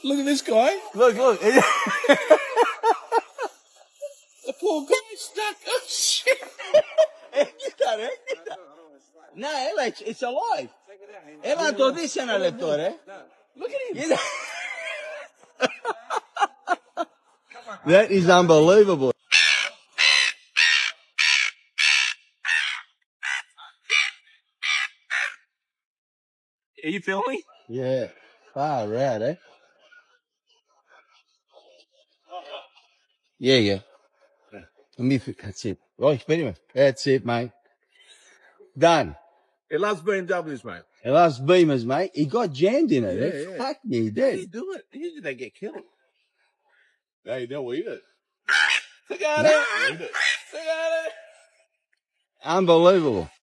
Look at this guy. Look. The poor guy's stuck. Oh, shit. No, Ela, it's alive. Ela το δεις ένα λεπτό, ρε. Look at him. That is unbelievable. Are you filming? Yeah. Far out, eh? Yeah. That's it. Right, anyway, that's it, mate. Done. It loves BMWs, mate. It loves Beamers, mate. He got jammed in it. Yeah, eh? yeah. Fuck me, he How do you did. do it? Usually they get killed. They don't eat it. Unbelievable.